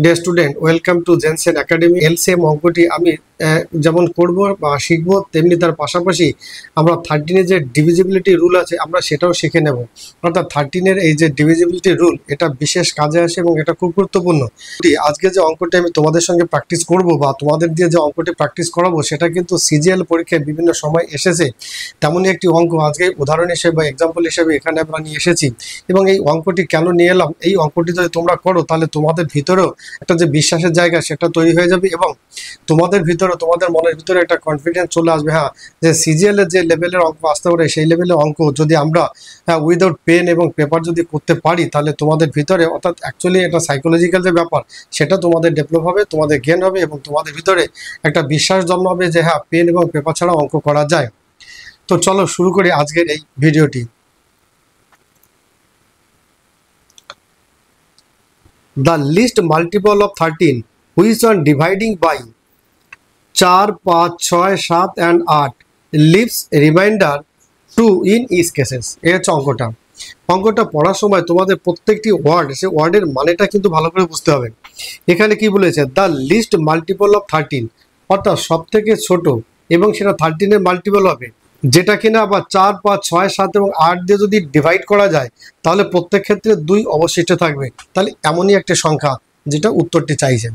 Dear student, welcome to Jensen academy. LCM অঙ্কটি আমি যেমন করব বা শিখব, তেমনি তার পাশাপাশি আমরা 13-এর যে ডিভিজিবিলিটি রুল আছে আমরা সেটাও শিখে নেব। অর্থাৎ 13-এর এই যে ডিভিজিবিলিটি রুল, এটা বিশেষ কাজে আসে এবং এটা খুব গুরুত্বপূর্ণ। আজকে যে অঙ্কটি আমি তোমাদের সঙ্গে প্র্যাকটিস করব বা তোমাদের দিয়ে যে অঙ্কটি প্র্যাকটিস করাবো, সেটা কিন্তু সিজিএল পরীক্ষায় বিভিন্ন সময় এসেছে। তেমনই একটি অঙ্ক আজকে উদাহরণ হিসেবে বা এক্সাম্পল হিসেবে এখানে আমরা নিয়ে এসেছি। এবং এই অঙ্কটি কেন নিয়ে এলাম, এই অঙ্কটি যদি তোমরা করো তাহলে তোমাদের ভিতরেও একটা যে বিশ্বাসের জায়গা সেটা তৈরি হয়ে যাবে এবং তোমাদের ভিতরে, তোমাদের মনের ভিতরে একটা কনফিডেন্স চলে আসবে। হ্যাঁ, যে সিজিএল এর যে লেভেলের অঙ্ক আসতে পারে, সেই লেভেলের অঙ্ক যদি আমরা উইদাউট পেন এবং পেপার যদি করতে পারি, তাহলে তোমাদের ভিতরে, অর্থাৎ অ্যাকচুয়ালি একটা সাইকোলজিক্যাল যে ব্যাপার, সেটা তোমাদের ডেভেলপ হবে, তোমাদের জ্ঞান হবে এবং তোমাদের ভিতরে একটা বিশ্বাস জন্মাবে যে হ্যাঁ, পেন এবং পেপার ছাড়া অঙ্ক করা যায়। তো চলো শুরু করি আজকের এই ভিডিওটি। The least multiple of 13 which on dividing by 4, 5, 6, 7 and 8 leaves remainder 2 in each cases। এই হচ্ছে অঙ্কটা পড়ার সময় তোমাদের প্রত্যেকটি ওয়ার্ড, সে ওয়ার্ডের মানেটা কিন্তু ভালো করে বুঝতে হবে। এখানে কি বলেছে, দ্য লিস্ট মাল্টিপল অফ 13, অর্থাৎ সব থেকে ছোট এবং সেটা 13-এর মাল্টিপল হবে, যেটা কিনা আবার 4, 5, 6, 7 এবং 8 দিয়ে যদি ডিভাইড করা যায় তাহলে প্রত্যেক ক্ষেত্রে 2 অবশিষ্ট থাকবে। তাহলে এমনই একটা সংখ্যা যেটা উত্তরটি চাইছেন।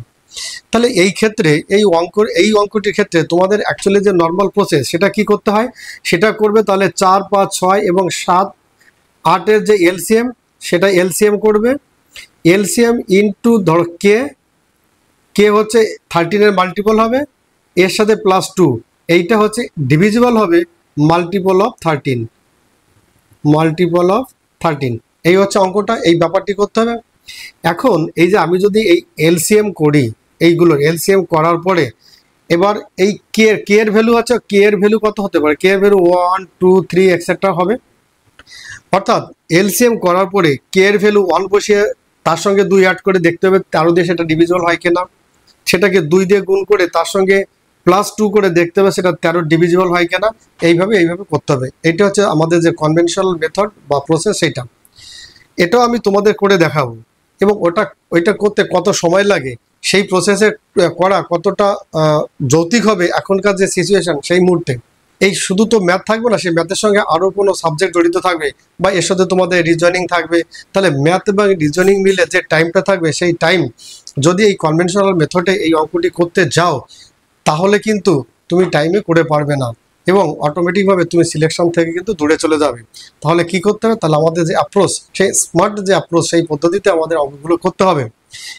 তাহলে এই ক্ষেত্রে এই অঙ্কটির ক্ষেত্রে তোমাদের অ্যাকচুয়ালি যে নর্মাল প্রসেস, সেটা কি করতে হয়, সেটা করবে। তাহলে 4, 5, 6 এবং 7, 8-এর যে এলসিএম, সেটা এলসিএম করবে। এলসিএম ইন্টু ধর কে হচ্ছে 13-এর মাল্টিপল হবে, এর সাথে +2, এইটা হচ্ছে ডিভিজিবল হবে মাল্টিপল অফ 13। এই হচ্ছে অঙ্কটা, এই ব্যাপারটি করতে হবে। এখন এই যে আমি যদি এই এলসিএম করি, এইগুলোর এলসিএম করার পরে এবার এই কে এর ভ্যালু আছে, কে এর ভ্যালু কত হতে পারে, কে এর ভ্যালু 1, 2, 3 এক্সেট্রা হবে। অর্থাৎ এলসিএম করার পরে কে এর ভ্যালু 1 বসিয়ে তার সঙ্গে 2 অ্যাড করে দেখতে হবে 13 দিয়ে সেটা ডিভিজিবল হয় কিনা। সেটাকে 2 দিয়ে গুণ করে তার সঙ্গে +2 করে দেখতে হবে সেটা 13 ডিভিজিবল হয় কিনা। এইভাবে করতে হবে। এটা হচ্ছে আমাদের যে কনভেনশনাল মেথড বা প্রসেস, সেইটা। এটাও আমি তোমাদের করে দেখাবো এবং ওইটা করতে কত সময় লাগে, সেই প্রসেসে করা কতটা যৌক্তিক হবে এখনকার যে সিচুয়েশন সেই মুহূর্তে। এই শুধু তো ম্যাথ থাকবে না, সেই ম্যাথের সঙ্গে আরও কোনো সাবজেক্ট জড়িত থাকবে বা এর সাথে তোমাদের রিজনিং থাকবে। তাহলে ম্যাথ এবং রিজনিং মিলে যে টাইমটা থাকবে, সেই টাইম যদি এই কনভেনশনাল মেথডে এই অঙ্কটি করতে যাও, তাহলে কিন্তু তুমি টাইমে করে পারবে না এবং অটোমেটিকভাবে তুমি সিলেকশন থেকে কিন্তু দূরে চলে যাবে। তাহলে কি করতে হবে, তাহলে আমাদের যে অ্যাপ্রোচ, সেই স্মার্ট যে অ্যাপ্রোচ, সেই পদ্ধতিতে আমাদের অঙ্কগুলো করতে হবে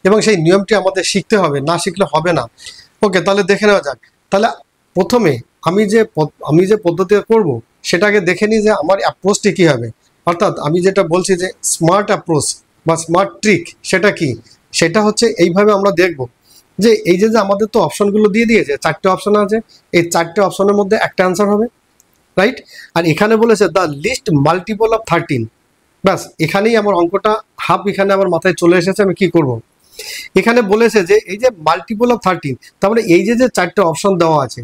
এবং সেই নিয়মটি আমাদের শিখতে হবে, না শিখলে হবে না। ওকে, তাহলে দেখে নেওয়া যাক। তাহলে প্রথমে আমি যে পদ্ধতি করব সেটাকে দেখে নিই যে আমার অ্যাপ্রোচটি কী হবে। অর্থাৎ আমি যেটা বলছি যে স্মার্ট অ্যাপ্রোচ বা স্মার্ট ট্রিক, সেটা কি, সেটা হচ্ছে এইভাবে আমরা দেখব যে এই যে আমাদের তো অপশনগুলো দিয়ে দিয়েছে, 4টে অপশন আছে, এই 4টে অপশনের মধ্যে একটা অ্যান্সার হবে, রাইট। আর এখানে বলেছে দ্য লিস্ট মাল্টিপল অফ 13। ব্যাস, এখানেই আমার অঙ্কটা হাফ এখানে আমার মাথায় চলে এসেছে। আমি কি করব, এখানে বলেছে যে এই যে মাল্টিপল অফ 13, তারপরে এই যে 4টে অপশন দেওয়া আছে,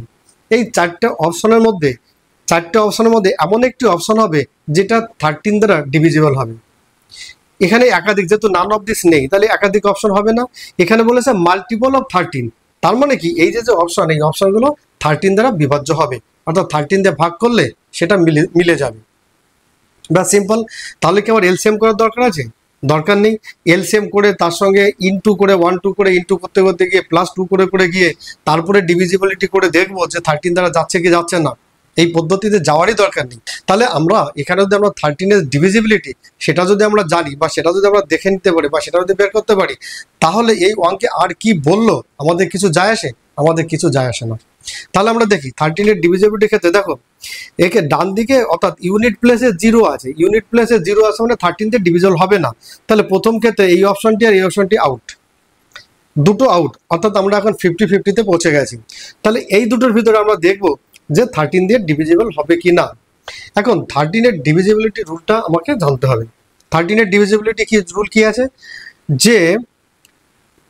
এই 4টে অপশনের মধ্যে এমন একটি অপশন হবে যেটা 13 দ্বারা ডিভিজিবল হবে। এখানে একাধিক, যেহেতু নান অফ দিস নেই, তাহলে একাধিক অপশন হবে না। এখানে বলেছে মাল্টিপল অফ 13, তার মানে কি এই যে অপশন, এই অপশনগুলো 13 দ্বারা বিভাজ্য হবে, অর্থাৎ 13 দিয়ে ভাগ করলে সেটা মিলে যাবে। বা সিম্পল। তাহলে কি আমার এলসিএম করার দরকার নেই। এলসিএম করে তার সঙ্গে ইনটু করে 1, 2 করে ইনটু করতে গিয়ে +2 করে গিয়ে তারপরে ডিভিজিবিলিটি করে দেখবো যে 13 দ্বারা যাচ্ছে কি যাচ্ছে না। এই পদ্ধতিতে যাওয়ারই দরকার নেই। তাহলে আমরা এখানে যদি আমরা 13-এর ডিভিজিবিলিটি সেটা যদি আমরা জানি বা সেটা যদি আমরা দেখে নিতে পারি বা সেটা যদি বের করতে পারি, তাহলে এই অঙ্কে আর কি বললো আমাদের কিছু যায় আসে, আমাদের কিছু যায় আসে না। তাহলে আমরা দেখি 13-এর ডিভিজিবিলিটির ক্ষেত্রে দেখো, একে ডান দিকে অর্থাৎ ইউনিট প্লেসে 0 আছে, মানে 13-তে ডিভিজিবল হবে না। তাহলে প্রথম ক্ষেত্রে এই অপশনটি আর এই অপশনটি আউট, দুটো আউট, অর্থাৎ আমরা এখন 50-50-তে পৌঁছে গেছি। তাহলে এই দুটোর ভিতরে আমরা দেখব যে 13 দিয়ে ডিভিজিবল হবে কি না। এখন 13-এর ডিভিজিবিলিটি রুলটা আমাকে জানতে হবে। 13-এর ডিভিজিবিলিটি কি রুল কি আছে, যে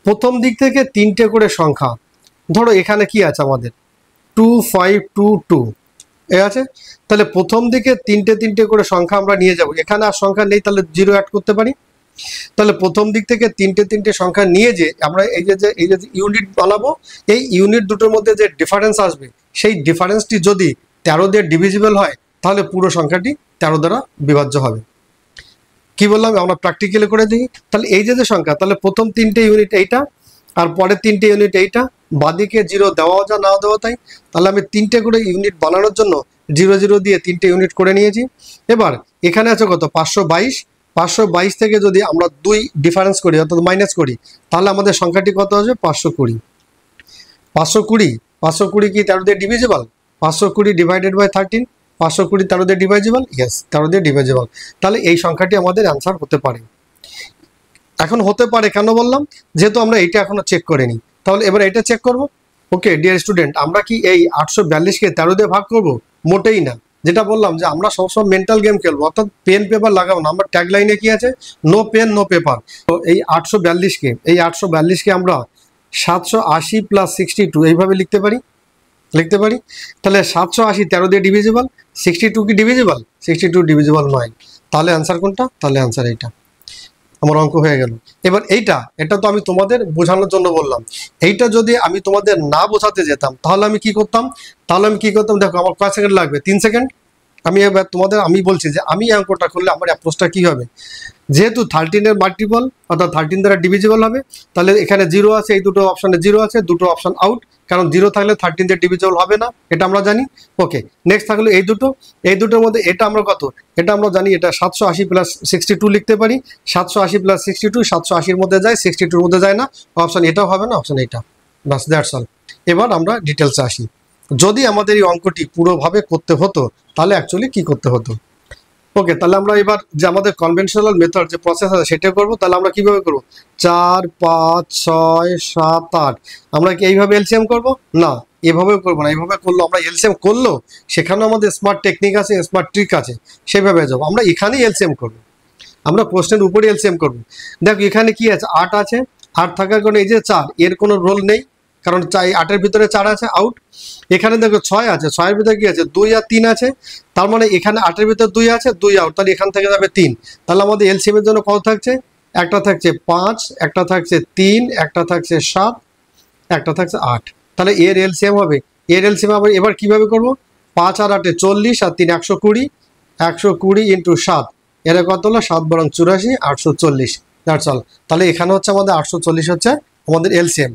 প্রথম দিক থেকে 3টে করে সংখ্যা, ধরো এখানে কি আছে আমাদের 2, 5, 2, 2 এ আছে। তাহলে প্রথম দিকে 3টে করে সংখ্যা আমরা নিয়ে যাব। এখানে আর সংখ্যা নেই, তাহলে 0 অ্যাড করতে পারি। তাহলে প্রথম দিক থেকে তিনটে তিনটে সংখ্যা নিয়ে যে আমরা এই যে ইউনিট বানাবো, এই ইউনিট দুটোর মধ্যে যে ডিফারেন্স আসবে সেই ডিফারেন্সটি যদি 13 দিয়ে ডিভিজিবল হয় তাহলে পুরো সংখ্যাটি 13 দ্বারা বিভাজ্য হবে। কি বললাম, আমরা প্র্যাকটিক্যালি করে দিই। তাহলে এই যে সংখ্যা, তাহলে প্রথম তিনটে ইউনিট এইটা আর পরের তিনটে ইউনিট এইটা, বাদিকে 0 দেওয়াও যা নাও দেওয়া তাই। তাহলে আমি তিনটে করে ইউনিট বানানোর জন্য 0 0 দিয়ে তিনটে ইউনিট করে নিয়েছি। এবার এখানে আছে কত, 522। 522 থেকে যদি আমরা 2 ডিফারেন্স করি অর্থাৎ মাইনাস করি তাহলে আমাদের সংখ্যাটি কত আসবে, 520। 520 কি 13 দিয়ে ডিভিজিবল? 520 ডিভাইডেড বাই 13, 520 13 দিয়ে ডিভাইজিবল, ইয়েস 13 দিয়ে ডিভাইজিবল। তাহলে এই সংখ্যাটি আমাদের অ্যান্সার হতে পারে। এখন হতে পারে কেন বললাম, যেহেতু আমরা এইটা এখনো চেক করিনি। তাহলে এবার এটা চেক করব। ওকে ডিয়ার স্টুডেন্ট, আমরা কি এই 842কে 13 দিয়ে ভাগ করব? মোটেই না। যেটা বললাম যে আমরা সবসময় মেন্টাল গেম খেলবো, অর্থাৎ পেন পেপার লাগাবো না। আমরা ট্যাগ লাইনে কি আছে, নো পেন নো পেপার। তো এই 842কে আমরা 780 প্লাস 62 এইভাবে লিখতে পারি। তাহলে 780 13 দিয়ে ডিভিজিবল, 62 কি ডিভিজিবল? 62 ডিভিজিবল নয়। তাহলে অ্যান্সার কোনটা? তাহলে অ্যান্সার এইটা। আমার অঙ্ক হয়ে গেল। এবার এটা তো আমি তোমাদের বোঝানোর জন্য বললাম। এইটা যদি আমি তোমাদের না বোঝাতে যেতাম তাহলে আমি কি করতাম? দেখো আমার কয় সেকেন্ড লাগবে, 3 সেকেন্ড। আমি বলছি যে আমি এই অঙ্কটা করলে আমার অ্যাপ্রোচটা কি হবে, যেহেতু 13 এর মাল্টিপল অর্থাৎ 13 দ্বারা ডিভিজিবল হবে, তাহলে এখানে 0 আছে, এই দুটো অপশনে 0 আছে, দুটো অপশন আউট, কারণ 0 থাকলে 13 দিয়ে ডিভিজিবল হবে না, এটা আমরা জানি। ওকে, নেক্সট থাকলো এই দুটোর মধ্যে এটা আমরা আমরা জানি, এটা 780 প্লাস 62 লিখতে পারি। 780 প্লাস 62 780-র মধ্যে যায়, 62-র মধ্যে যায় না, অপশন এটাও হবে না, অপশন এইটা। বাস, দ্যাটস অল। এবার আমরা ডিটেলসে আসি। যদি আমাদের এই অঙ্কটি পুরোভাবে করতে হতো তাহলে অ্যাকচুয়ালি কি করতে হতো। ওকে, তাহলে আমরা এবার যে আমাদের কনভেনশনাল মেথড যে প্রসেস আছে সেটা করব। তাহলে আমরা কিভাবে করব, 4 5 6 7 8। আমরা কি এইভাবে এলসিএম করব? না, এভাবেও করবো না। এইভাবে করলো আমরা এলসিএম করলো, সেখানেও আমাদের স্মার্ট টেকনিক আছে, স্মার্ট ট্রিক আছে, সেভাবে যাবো। আমরা এখানেই এলসিএম করবো, আমরা প্রশ্নের উপরে এলসিএম করবো। দেখো এখানে কি আছে, 8 আছে। 8 থাকার কারণে এই যে 4, এর কোনো রোল নেই, কারণ 8-এর ভিতরে 4 আছে, আউট। এখানে দেখো 6 আছে, 6-এর ভিতরে কি আছে, 2 আর 3 আছে, তার মানে এখানে 8-এর ভিতরে 2 আছে, 2 আউট, তাহলে এখান থেকে যাবে 3। তাহলে আমাদের এলসিএম এর জন্য কত থাকছে, একটা থাকছে 5, একটা থাকছে 3, একটা থাকছে 7, একটা থাকছে 8। তাহলে এর এলসিএম হবে, এবার কিভাবে করব, 5 আর 8-এ 40 আর 3 120, 120 ইন্টু 7, এর কত হলো, 7 বরং 84, 840। That's all. তাহলে এখানে হচ্ছে আমাদের 840 হচ্ছে আমাদের এলসিএম।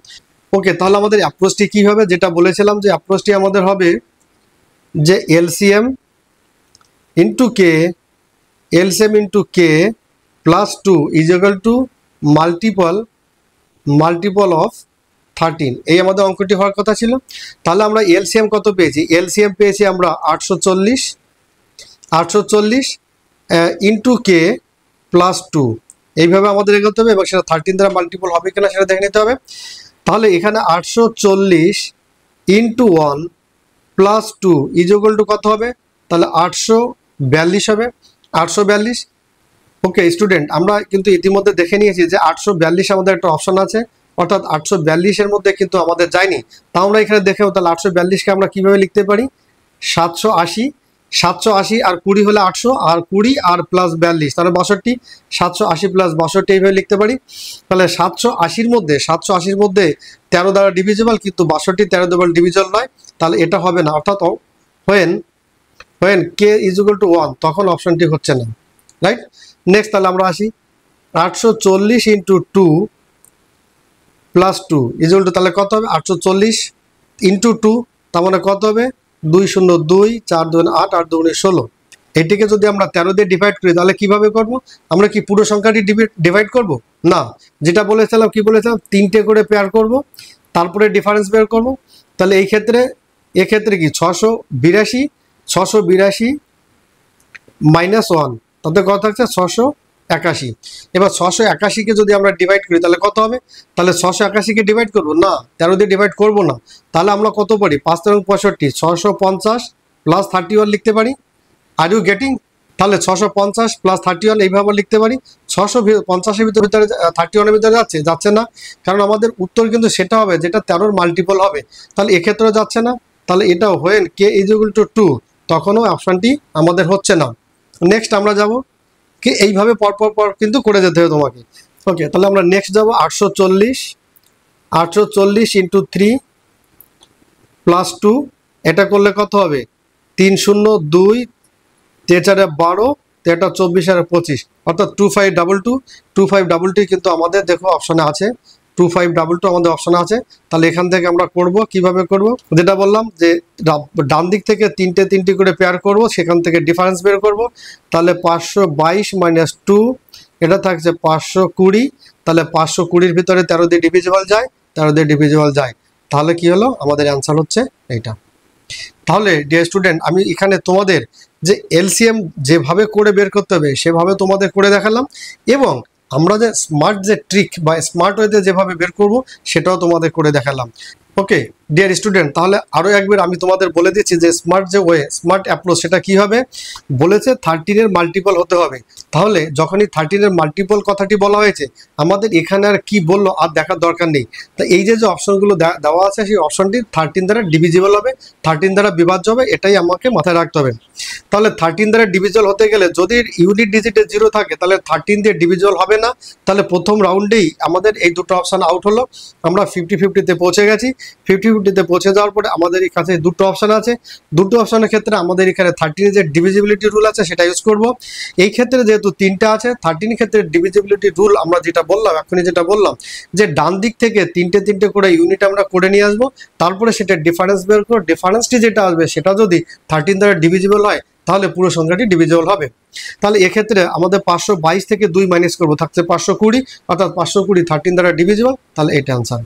ওকে, তাহলে আমাদের অ্যাপ্রোচটি কি হবে, যেটা বলেছিলাম যে অ্যাপ্রোচটি আমাদের হবে যে LCM into k plus 2 is equal to multiple of 13। এই আমাদের অঙ্কটি হওয়ার কথা ছিল। তাহলে আমরা এলসিএম কত পেয়েছি, এলসিএম পেয়েছি আমরা 840 ইন্টু কে প্লাস 2। এইভাবে আমাদের এগোতে হবে এবং সেটা 13 দ্বারা মাল্টিপল হবে কিনা সেটা দেখে নিতে হবে। তাহলে এখানে 840 into 1 plus 2 is equal to কত হবে, তাহলে 842 হবে, 842। ওকে স্টুডেন্ট, আমরা কিন্তু ইতিমধ্যে দেখে নিয়েছি যে 842 আমাদের একটা অপশন আছে, অর্থাৎ 842-এর মধ্যে কিন্তু আমাদের যায়নি। তা আমরা এখানে দেখেও তাহলে 842-কে আমরা কিভাবে লিখতে পারি, 780 আর 20 হলে 800, আর 20 আর প্লাস 42 তাহলে 62, 780 প্লাস 62 এইভাবে লিখতে পারি। তাহলে 780-র মধ্যে 13 দ্বারা ডিভিজিবল, কিন্তু 62 13 দ্বারা ডিভিজিবল নয়, তাহলে এটা হবে না। অর্থাৎ when k is equal to 1 তখন অপশনটি হচ্ছে না, রাইট। নেক্সট তাহলে আমরা আসি, 840 into 2 plus 2 is equal to, তাহলে কত হবে, 840 ইন্টু 2, তার মানে কত হবে, 202, 4 2 8, 8 2 16। এটিকে যদি আমরা 13 দিয়ে ডিভাইড করি তাহলে কিভাবে করব, আমরা কি পুরো সংখ্যাটি ডিভাইড করব না, যেটা বলেছিলাম কি বলেছিলাম, 3টে করে পেয়ার করব, তারপরে ডিফারেন্স বের করব। তাহলে এক্ষেত্রে কি 682 মাইনাস 1, তাতে কত থাকছে 681। এবার 681-কে যদি আমরা ডিভাইড করি তাহলে কত হবে, তাহলে 681-কে ডিভাইড করবো না, 13 দিয়ে ডিভাইড করবো না। তাহলে আমরা কত পারি, 5 এবং 65, 650 প্লাস 31 লিখতে পারি। Are you getting? তাহলে 650 প্লাস 31 এইভাবে লিখতে পারি। 650-এর ভিতরে 31-এর ভিতরে যাচ্ছে না, কারণ আমাদের উত্তর কিন্তু সেটা হবে যেটা 13-র মাল্টিপল হবে, তাহলে এক্ষেত্রেও যাচ্ছে না। তাহলে এটাও when k is equal to 2 তখনও অপশনটি আমাদের হচ্ছে না। নেক্সট আমরা যাব কি এইভাবে পর কিন্তু করে যেতে হবে তোমাকে। ওকে, তাহলে আমরা নেক্সট যাবো 840 ইন্টু 3 প্লাস 2, এটা করলে কত হবে 302, 3 12, 3 24 আর 25, অর্থাৎ 2522 কিন্তু আমাদের দেখো অপশনে আছে, 2522 আমাদের অপশনে আছে। তাহলে এখান থেকে আমরা করব কিভাবে করব, যেটা বললাম যে ডান দিক থেকে তিনটে করে পেয়ার করব, সেখান থেকে ডিফারেন্স বের করব। তাহলে 522 মাইনাস 2, এটা থাকছে 520। তাহলে 520-র ভিতরে 13 দিয়ে ডিভিজিবল যায়, 13 দিয়ে ডিভিজিবল যায়, তাহলে কি হলো আমাদের অ্যান্সার হচ্ছে এইটা। তাহলে ডিয়ার স্টুডেন্ট, আমি এখানে তোমাদের যে এলসিএম যেভাবে করে বের করতে হবে সেভাবে তোমাদের করে দেখালাম, এবং আমরা যে স্মার্ট যে ট্রিক বা স্মার্ট ওয়েতে যেভাবে বের করব সেটাও তোমাদের করে দেখালাম। ওকে ডিয়ার স্টুডেন্ট, তাহলে আরও একবার আমি তোমাদের বলে দিচ্ছি যে স্মার্ট যে ওয়ে, স্মার্ট অ্যাপ্রোচ, সেটা কি হবে বলেছে 13-এর মাল্টিপল হতে হবে। তাহলে যখনই 13-এর মাল্টিপল কথাটি বলা হয়েছে, আমাদের এখানে আর কি বললো আর দেখার দরকার নেই। তা এই যে অপশনগুলো দেওয়া আছে সেই অপশনটি 13 দ্বারা ডিভিজিবল হবে, 13 দ্বারা বিভাজ্য হবে, এটাই আমাকে মাথায় রাখতে হবে। তাহলে 13 দ্বারা ডিভিজিবল হতে গেলে যদি ইউনিট ডিজিটে 0 থাকে তাহলে 13 দিয়ে ডিভিজিবল হবে না। তাহলে প্রথম রাউন্ডেই আমাদের এই দুটো অপশান আউট হলো, আমরা 50-50-তে পৌঁছে গেছি। 50-50-তে পৌঁছে যাওয়ার পরে আমাদের কাছে দুটো অপশান আছে, দুটো অপশানের ক্ষেত্রে আমাদের এখানে 13 যে ডিভিজিবিলিটি রুল আছে সেটা ইউজ করব। এই ক্ষেত্রে যেহেতু 3টা আছে, 13 ক্ষেত্রে ডিভিজিবিলিটি রুল আমরা যেটা বললাম, এখনই যেটা বললাম যে ডান দিক থেকে তিনটে করে ইউনিট আমরা করে নিয়ে আসবো, তারপরে সেটা ডিফারেন্স বের করব। ডিফারেন্সটি যেটা আসবে সেটা যদি 13 দ্বারা ডিভিজিবল হয় তাহলে পুরো সংখ্যাটি ডিভিজিবল হবে। তাহলে এক্ষেত্রে আমাদের 522 থেকে 2 মাইনাস করবো, থাকছে 520, অর্থাৎ 520 13 দ্বারা ডিভিজিবল, তাহলে এটা আনসার।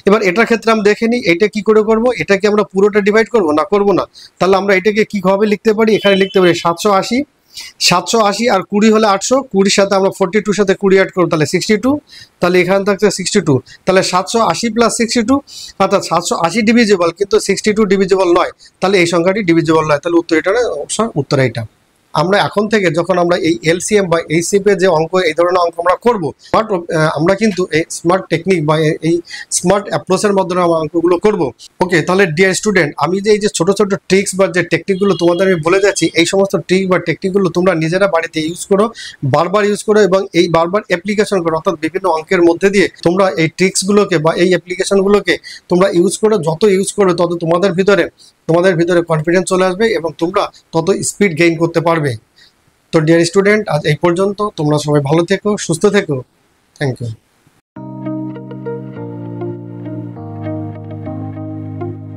এবার এটার ক্ষেত্রে আমরা দেখে নিই এটা কি করে করব, এটাকে আমরা পুরোটা ডিভাইড করব না, করব না। তাহলে আমরা এটাকে কিভাবে লিখতে পারি, এখানে লিখতে পারি 780 আর 20 হলে 800, 20-র সাথে আমরা 42-র সাথে 20 অ্যাড করব, তাহলে 62। তাহলে এখানে থাকছে 62, তাহলে 780 প্লাস 62, অর্থাৎ 780 ডিভিজিবল কিন্তু 62 ডিভিজিবল নয়, তাহলে এই সংখ্যাটি ডিভিজিবল নয়। তাহলে উত্তর এটা, অপশন উত্তর এটা। আমরা এখন থেকে যখন আমরা এই এলসিএম বা এইচসিএফ এর যে অঙ্ক, এই ধরনের অঙ্ক আমরা করবো, বাট আমরা কিন্তু এই স্মার্ট টেকনিক বা এই স্মার্ট অ্যাপ্রোচের মাধ্যমে আমরা অঙ্কগুলো করবো। ওকে, তাহলে ডিয়ার স্টুডেন্ট, আমি যে এই যে ছোট ছোট ট্রিক্স বা যে টেকনিকগুলো তোমাদের আমি বলে যাচ্ছি, এই সমস্ত ট্রিক বা টেকনিকগুলো তোমরা নিজেরা বাড়িতে ইউজ করো, বারবার ইউজ করো, এবং এই বারবার অ্যাপ্লিকেশন করো, অর্থাৎ বিভিন্ন অঙ্কের মধ্যে দিয়ে তোমরা এই ট্রিক্সগুলোকে বা এই অ্যাপ্লিকেশনগুলোকে তোমরা ইউজ করো। যত ইউজ করো তত তোমাদের ভিতরে কনফিডেন্স চলে আসবে এবং তোমরা তত স্পিড গেইন করতে পারবে। তো ডিয়ার স্টুডেন্ট, আজ এই পর্যন্ত। তোমরা সবাই ভালো থেকো, সুস্থ থেকো। Thank you.